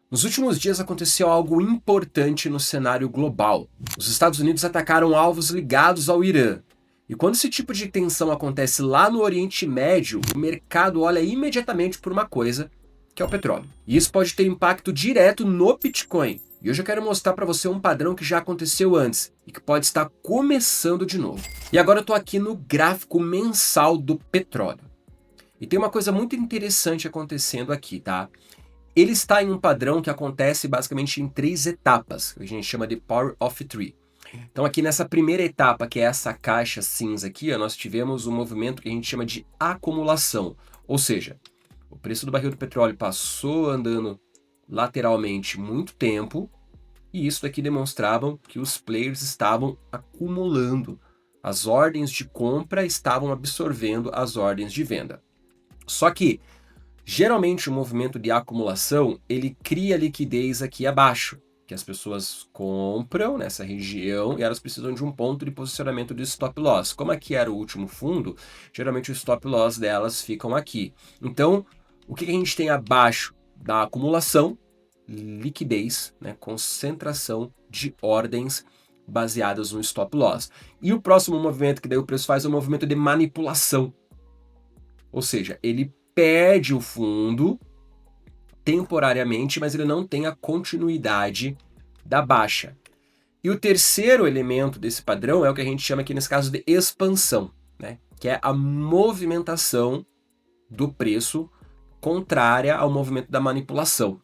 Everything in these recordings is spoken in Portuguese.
Nos últimos dias aconteceu algo importante no cenário global. Os Estados Unidos atacaram alvos ligados ao Irã. E quando esse tipo de tensão acontece lá no Oriente Médio, o mercado olha imediatamente por uma coisa, que é o petróleo. E isso pode ter impacto direto no Bitcoin. E hoje eu quero mostrar para você um padrão que já aconteceu antes e que pode estar começando de novo. E agora eu estou aqui no gráfico mensal do petróleo. E tem uma coisa muito interessante acontecendo aqui, tá? Ele está em um padrão que acontece basicamente em 3 etapas, que a gente chama de Power of Three. Então aqui nessa primeira etapa, que é essa caixa cinza aqui, nós tivemos um movimento que a gente chama de acumulação. Ou seja, o preço do barril do petróleo passou andando lateralmente muito tempo, e isso daqui demonstrava que os players estavam acumulando. As ordens de compra estavam absorvendo as ordens de venda. Só que geralmente o movimento de acumulação, ele cria liquidez aqui abaixo, que as pessoas compram nessa região e elas precisam de um ponto de posicionamento de stop loss. Como aqui era o último fundo, geralmente o stop loss delas ficam aqui. Então, o que a gente tem abaixo da acumulação? Liquidez, né? Concentração de ordens baseadas no stop loss. E o próximo movimento que daí o preço faz é o movimento de manipulação. Ou seja, ele perde o fundo temporariamente, mas ele não tem a continuidade da baixa. E o terceiro elemento desse padrão é o que a gente chama aqui nesse caso de expansão, né? Que é a movimentação do preço contrária ao movimento da manipulação.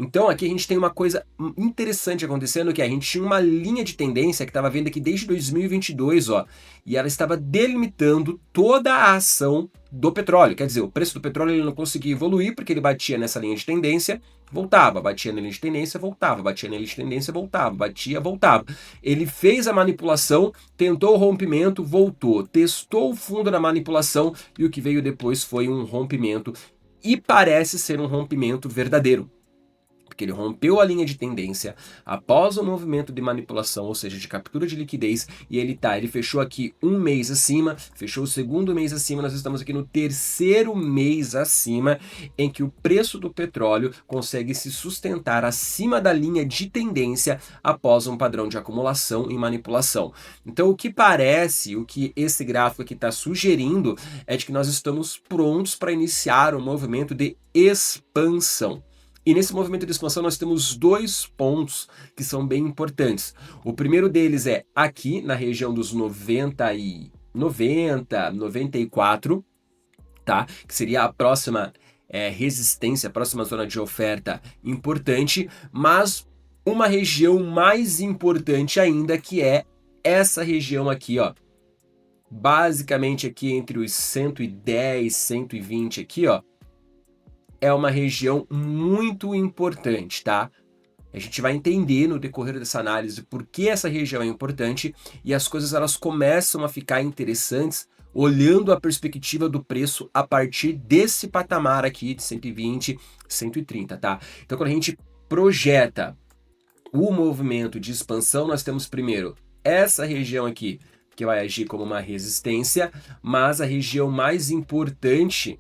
Então aqui a gente tem uma coisa interessante acontecendo, que a gente tinha uma linha de tendência que estava vendo aqui desde 2022, ó, e ela estava delimitando toda a ação do petróleo. Quer dizer, o preço do petróleo ele não conseguia evoluir porque ele batia nessa linha de tendência, voltava, batia na linha de tendência, voltava, batia na linha de tendência, voltava, batia, voltava. Ele fez a manipulação, tentou o rompimento, voltou, testou o fundo da manipulação e o que veio depois foi um rompimento, e parece ser um rompimento verdadeiro, porque ele rompeu a linha de tendência após o movimento de manipulação, ou seja, de captura de liquidez, e ele fechou aqui um mês acima, fechou o segundo mês acima, nós estamos aqui no terceiro mês acima, em que o preço do petróleo consegue se sustentar acima da linha de tendência após um padrão de acumulação e manipulação. Então o que parece, o que esse gráfico aqui está sugerindo, é de que nós estamos prontos para iniciar um movimento de expansão. E nesse movimento de expansão nós temos 2 pontos que são bem importantes. O primeiro deles é aqui na região dos 94, tá? Que seria a próxima resistência, a próxima zona de oferta importante, mas uma região mais importante ainda, que é essa região aqui, ó. Basicamente aqui entre os 110, 120 aqui, ó, é uma região muito importante, tá? A gente vai entender no decorrer dessa análise por que essa região é importante, e as coisas elas começam a ficar interessantes olhando a perspectiva do preço a partir desse patamar aqui de 120, 130, tá? Então quando a gente projeta o movimento de expansão, nós temos primeiro essa região aqui que vai agir como uma resistência, mas a região mais importante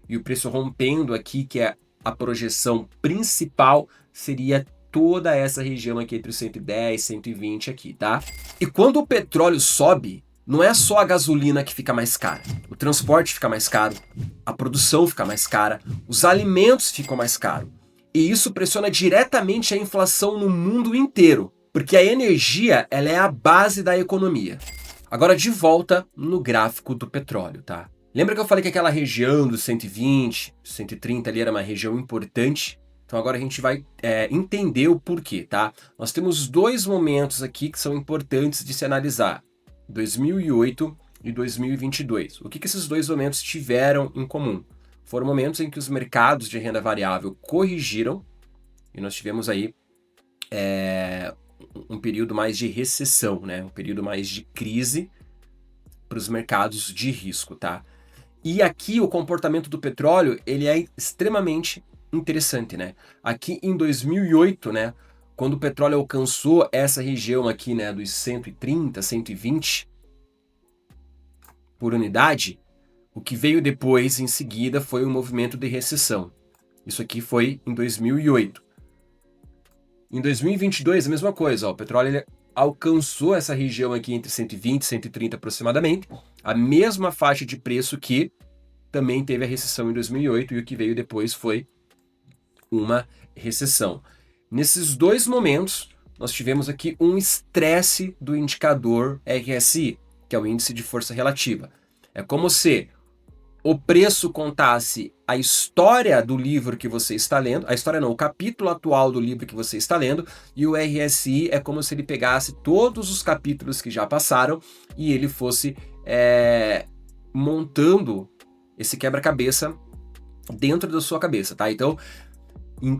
e o preço rompendo aqui, que é a projeção principal, seria toda essa região aqui entre os 110 e 120 aqui, tá? E quando o petróleo sobe, não é só a gasolina que fica mais cara. O transporte fica mais caro, a produção fica mais cara, os alimentos ficam mais caros. E isso pressiona diretamente a inflação no mundo inteiro, porque a energia ela é a base da economia. Agora de volta no gráfico do petróleo, tá? Lembra que eu falei que aquela região dos 120, 130 ali era uma região importante? Então agora a gente vai entender o porquê, tá? Nós temos 2 momentos aqui que são importantes de se analisar: 2008 e 2022. O que esses 2 momentos tiveram em comum? Foram momentos em que os mercados de renda variável corrigiram e nós tivemos aí um período mais de recessão, né? Um período mais de crise para os mercados de risco, tá? E aqui o comportamento do petróleo, ele é extremamente interessante, né? Aqui em 2008, né, quando o petróleo alcançou essa região aqui, né, dos 130, 120 por unidade, o que veio depois, em seguida, foi um movimento de recessão. Isso aqui foi em 2008. Em 2022, a mesma coisa, ó, o petróleo ele alcançou essa região aqui entre 120 e 130 aproximadamente, a mesma faixa de preço que também teve a recessão em 2008 e o que veio depois foi uma recessão. Nesses dois momentos, nós tivemos aqui um estresse do indicador RSI, que é o índice de força relativa. É como se o preço contasse a história do livro que você está lendo, a história não, o capítulo atual do livro que você está lendo, e o RSI é como se ele pegasse todos os capítulos que já passaram e ele fosse montando esse quebra-cabeça dentro da sua cabeça, tá? Então,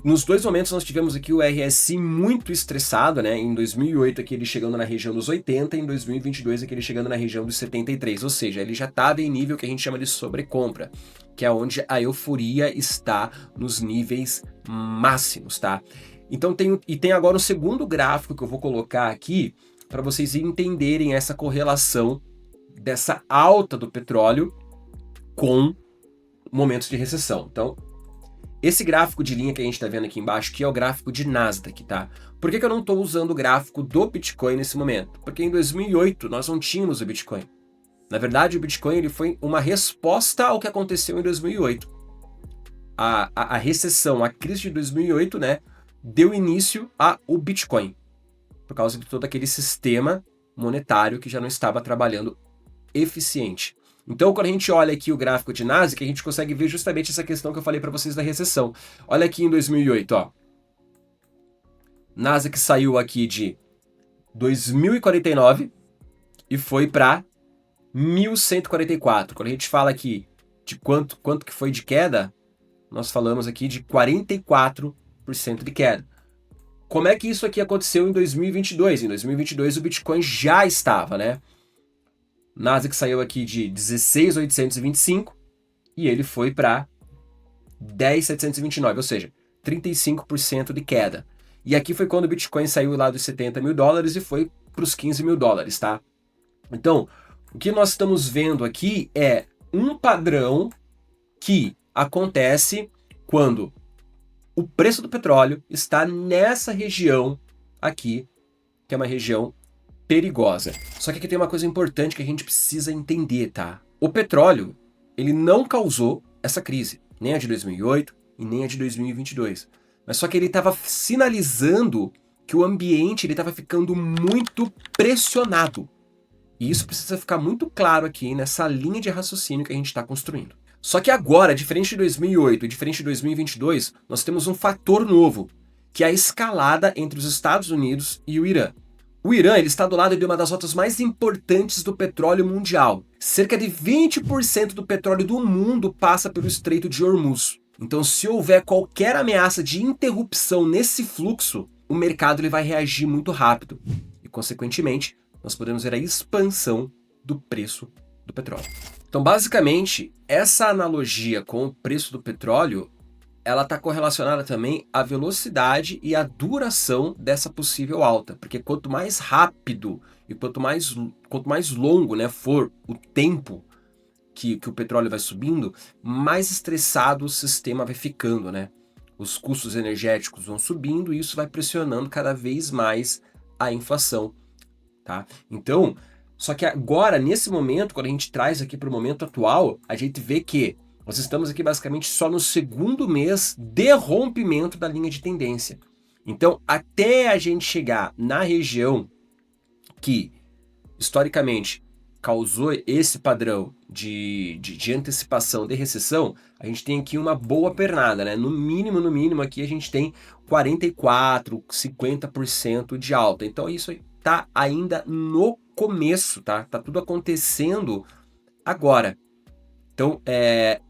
nos dois momentos nós tivemos aqui o RSI muito estressado, né? Em 2008 aqui ele chegando na região dos 80, em 2022 aqui ele chegando na região dos 73, ou seja, ele já estava em nível que a gente chama de sobrecompra, que é onde a euforia está nos níveis máximos, tá? Então tem agora o segundo gráfico que eu vou colocar aqui para vocês entenderem essa correlação dessa alta do petróleo com momentos de recessão. Então, esse gráfico de linha que a gente está vendo aqui embaixo, que é o gráfico de Nasdaq, tá? Por que eu não estou usando o gráfico do Bitcoin nesse momento? Porque em 2008 nós não tínhamos o Bitcoin. Na verdade, o Bitcoin ele foi uma resposta ao que aconteceu em 2008. A recessão, a crise de 2008, né, deu início ao Bitcoin, por causa de todo aquele sistema monetário que já não estava trabalhando eficiente. Então, quando a gente olha aqui o gráfico de Nasdaq, a gente consegue ver justamente essa questão que eu falei para vocês da recessão. Olha aqui em 2008, ó. Nasdaq saiu aqui de 2049 e foi para 1144. Quando a gente fala aqui de quanto que foi de queda, nós falamos aqui de 44% de queda. Como é que isso aqui aconteceu em 2022? Em 2022 o Bitcoin já estava, né? Nasdaq saiu aqui de 16.825 e ele foi para 10.729, ou seja, 35% de queda. E aqui foi quando o Bitcoin saiu lá dos 70 mil dólares e foi para os 15 mil dólares, tá? Então, o que nós estamos vendo aqui é um padrão que acontece quando o preço do petróleo está nessa região aqui, que é uma região perigosa. Só que aqui tem uma coisa importante que a gente precisa entender, tá? O petróleo, ele não causou essa crise, nem a de 2008 e nem a de 2022. Mas só que ele estava sinalizando que o ambiente estava ficando muito pressionado. E isso precisa ficar muito claro aqui nessa linha de raciocínio que a gente está construindo. Só que agora, diferente de 2008 e diferente de 2022, nós temos um fator novo, que é a escalada entre os Estados Unidos e o Irã. O Irã ele está do lado de uma das rotas mais importantes do petróleo mundial. Cerca de 20% do petróleo do mundo passa pelo Estreito de Hormuz. Então, se houver qualquer ameaça de interrupção nesse fluxo, o mercado ele vai reagir muito rápido. E, consequentemente, nós podemos ver a expansão do preço do petróleo. Então, basicamente, essa analogia com o preço do petróleo ela está correlacionada também à velocidade e à duração dessa possível alta, porque quanto mais rápido e quanto mais longo, né, for o tempo que o petróleo vai subindo, mais estressado o sistema vai ficando, né? Os custos energéticos vão subindo e isso vai pressionando cada vez mais a inflação, tá? Então, só que agora, nesse momento, quando a gente traz aqui para o momento atual, a gente vê que nós estamos aqui basicamente só no segundo mês de rompimento da linha de tendência. Então, até a gente chegar na região que, historicamente, causou esse padrão de antecipação de recessão, a gente tem aqui uma boa pernada, né? No mínimo aqui a gente tem 44%, 50% de alta. Então, isso está ainda no começo, tá? Tá tudo acontecendo agora. Então,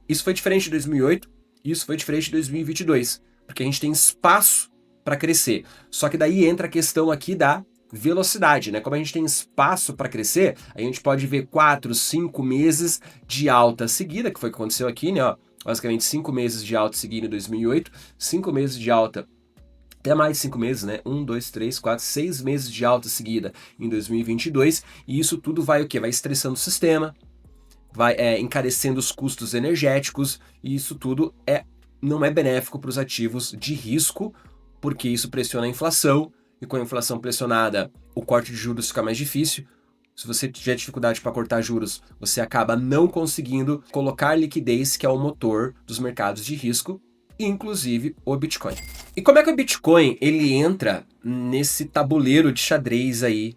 isso foi diferente de 2008, isso foi diferente de 2022, porque a gente tem espaço para crescer. Só que daí entra a questão aqui da velocidade, né? Como a gente tem espaço para crescer, a gente pode ver 4, 5 meses de alta seguida, que foi o que aconteceu aqui, né? Ó, basicamente 5 meses de alta seguida em 2008, 5 meses de alta, até mais de 5 meses, né? 1, 2, 3, 4, 6 meses de alta seguida em 2022, e isso tudo vai o quê? Vai estressando o sistema, vai encarecendo os custos energéticos, e isso tudo não é benéfico para os ativos de risco porque isso pressiona a inflação, e com a inflação pressionada, o corte de juros fica mais difícil. Se você tiver dificuldade para cortar juros, você acaba não conseguindo colocar liquidez, que é o motor dos mercados de risco, inclusive o Bitcoin. E como é que o Bitcoin ele entra nesse tabuleiro de xadrez aí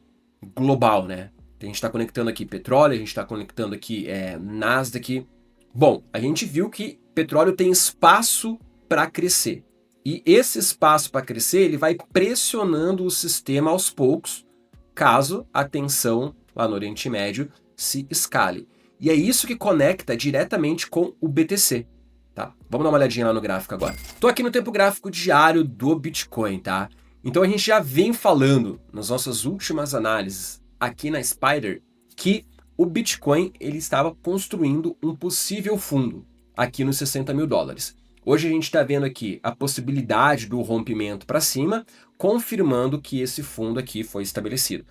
global, né? A gente está conectando aqui petróleo, a gente está conectando aqui Nasdaq. Bom, a gente viu que petróleo tem espaço para crescer. E esse espaço para crescer, ele vai pressionando o sistema aos poucos, caso a tensão lá no Oriente Médio se escale. E é isso que conecta diretamente com o BTC. Tá? Vamos dar uma olhadinha lá no gráfico agora. Estou aqui no tempo gráfico diário do Bitcoin, tá? Então a gente já vem falando nas nossas últimas análises aqui na Spider que o Bitcoin ele estava construindo um possível fundo aqui nos 60 mil dólares. Hoje a gente está vendo aqui a possibilidade do rompimento para cima, confirmando que esse fundo aqui foi estabelecido.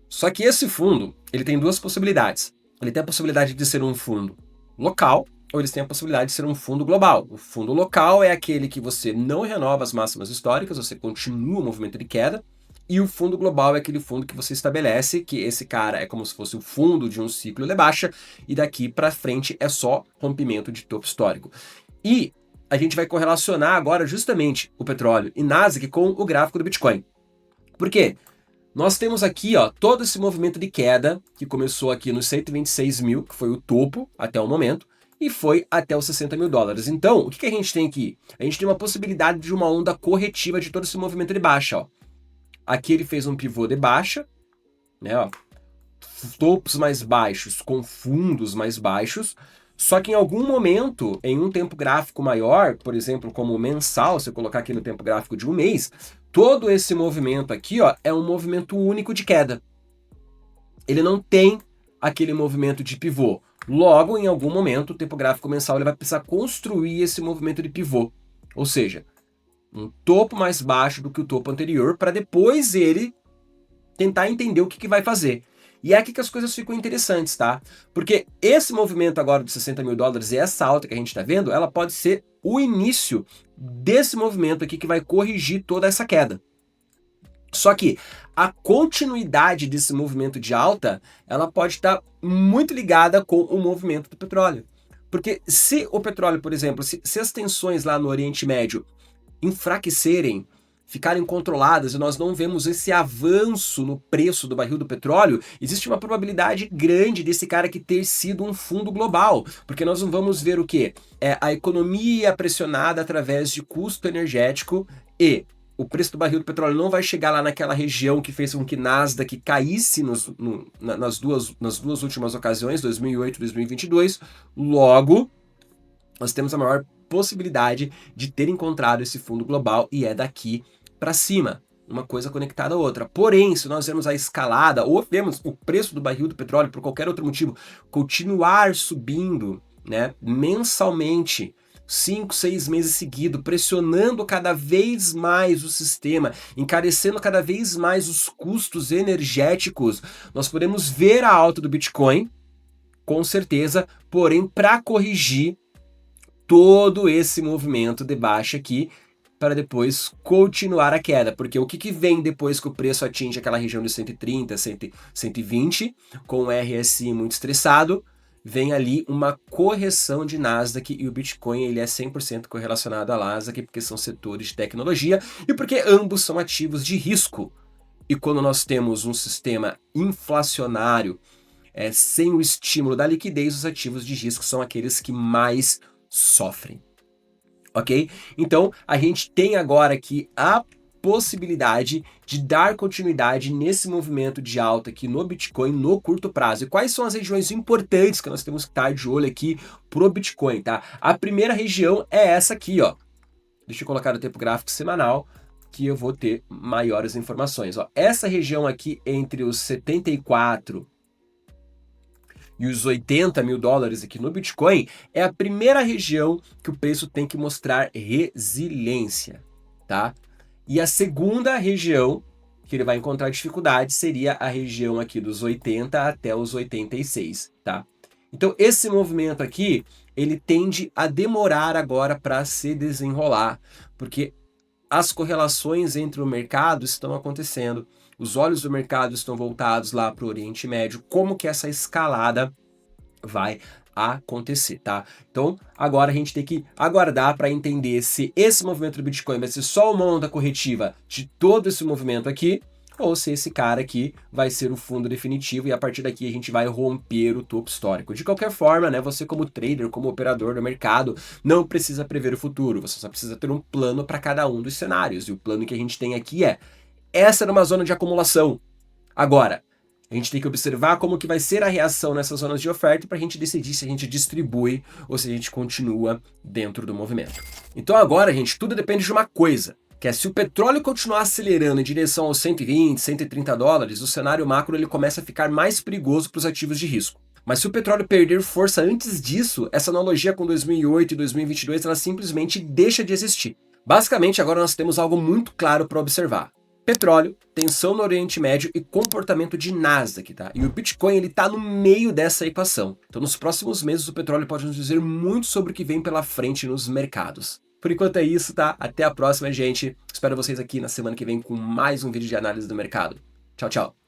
Só que esse fundo ele tem duas possibilidades. Ele tem a possibilidade de ser um fundo local, ou eles têm a possibilidade de ser um fundo global. O fundo local é aquele que você não renova as máximas históricas, você continua o movimento de queda, e o fundo global é aquele fundo que você estabelece, que esse cara é como se fosse o fundo de um ciclo de baixa, e daqui para frente é só rompimento de topo histórico. E a gente vai correlacionar agora justamente o petróleo e Nasdaq com o gráfico do Bitcoin. Por quê? Nós temos aqui todo esse movimento de queda, que começou aqui nos 126 mil, que foi o topo até o momento, e foi até os 60 mil dólares. Então, o que a gente tem aqui? A gente tem uma possibilidade de uma onda corretiva de todo esse movimento de baixa. Aqui ele fez um pivô de baixa, né? Topos mais baixos com fundos mais baixos, só que em algum momento, em um tempo gráfico maior, por exemplo, como o mensal, se eu colocar aqui no tempo gráfico de um mês, todo esse movimento aqui é um movimento único de queda. Ele não tem aquele movimento de pivô. Logo, em algum momento, o tempo gráfico mensal ele vai precisar construir esse movimento de pivô. Ou seja, um topo mais baixo do que o topo anterior, para depois ele tentar entender o que vai fazer. E é aqui que as coisas ficam interessantes, tá? Porque esse movimento agora de 60 mil dólares e essa alta que a gente está vendo, ela pode ser o início desse movimento aqui que vai corrigir toda essa queda. Só que a continuidade desse movimento de alta, ela pode estar muito ligada com o movimento do petróleo. Porque se o petróleo, por exemplo, se as tensões lá no Oriente Médio enfraquecerem, ficarem controladas e nós não vemos esse avanço no preço do barril do petróleo, existe uma probabilidade grande desse cara aqui ter sido um fundo global, porque nós não vamos ver o quê? A economia pressionada através de custo energético e o preço do barril do petróleo não vai chegar lá naquela região que fez com que Nasdaq caísse nas duas últimas ocasiões, 2008 e 2022. Logo, nós temos a maior possibilidade de ter encontrado esse fundo global e é daqui para cima, uma coisa conectada à outra. Porém, se nós vemos a escalada ou vemos o preço do barril do petróleo por qualquer outro motivo continuar subindo, né, mensalmente, 5, 6 meses seguidos, pressionando cada vez mais o sistema, encarecendo cada vez mais os custos energéticos, nós podemos ver a alta do Bitcoin, com certeza, porém, para corrigir todo esse movimento de baixa aqui, para depois continuar a queda, porque o que vem depois que o preço atinge aquela região de 130, 120, com o RSI muito estressado, vem ali uma correção de Nasdaq e o Bitcoin ele é 100% correlacionado a Nasdaq, porque são setores de tecnologia e porque ambos são ativos de risco. E quando nós temos um sistema inflacionário sem o estímulo da liquidez, os ativos de risco são aqueles que mais sofrem. Ok? Então, a gente tem agora aqui a possibilidade de dar continuidade nesse movimento de alta aqui no Bitcoin no curto prazo. E quais são as regiões importantes que nós temos que estar de olho aqui pro Bitcoin, tá? A primeira região é essa aqui, ó. Deixa eu colocar no tempo gráfico semanal que eu vou ter maiores informações, ó. Essa região aqui entre os 74 e os 80 mil dólares aqui no Bitcoin é a primeira região que o preço tem que mostrar resiliência, tá? E a segunda região que ele vai encontrar dificuldade seria a região aqui dos 80 até os 86, tá? Então esse movimento aqui, ele tende a demorar agora para se desenrolar, porque as correlações entre o mercado estão acontecendo, os olhos do mercado estão voltados lá para o Oriente Médio, como que essa escalada vai acontecer, tá? Então, agora a gente tem que aguardar para entender se esse movimento do Bitcoin vai ser só uma onda corretiva de todo esse movimento aqui, ou se esse cara aqui vai ser o fundo definitivo e a partir daqui a gente vai romper o topo histórico. De qualquer forma, né, você como trader, como operador do mercado, não precisa prever o futuro, você só precisa ter um plano para cada um dos cenários. E o plano que a gente tem aqui é, essa era uma zona de acumulação. Agora, a gente tem que observar como que vai ser a reação nessas zonas de oferta para a gente decidir se a gente distribui ou se a gente continua dentro do movimento. Então agora, gente, tudo depende de uma coisa, que é se o petróleo continuar acelerando em direção aos 120, 130 dólares, o cenário macro ele começa a ficar mais perigoso para os ativos de risco. Mas se o petróleo perder força antes disso, essa analogia com 2008 e 2022 ela simplesmente deixa de existir. Basicamente, agora nós temos algo muito claro para observar. Petróleo, tensão no Oriente Médio e comportamento de Nasdaq, tá? E o Bitcoin, ele tá no meio dessa equação. Então, nos próximos meses, o petróleo pode nos dizer muito sobre o que vem pela frente nos mercados. Por enquanto é isso, tá? Até a próxima, gente. Espero vocês aqui na semana que vem com mais um vídeo de análise do mercado. Tchau, tchau.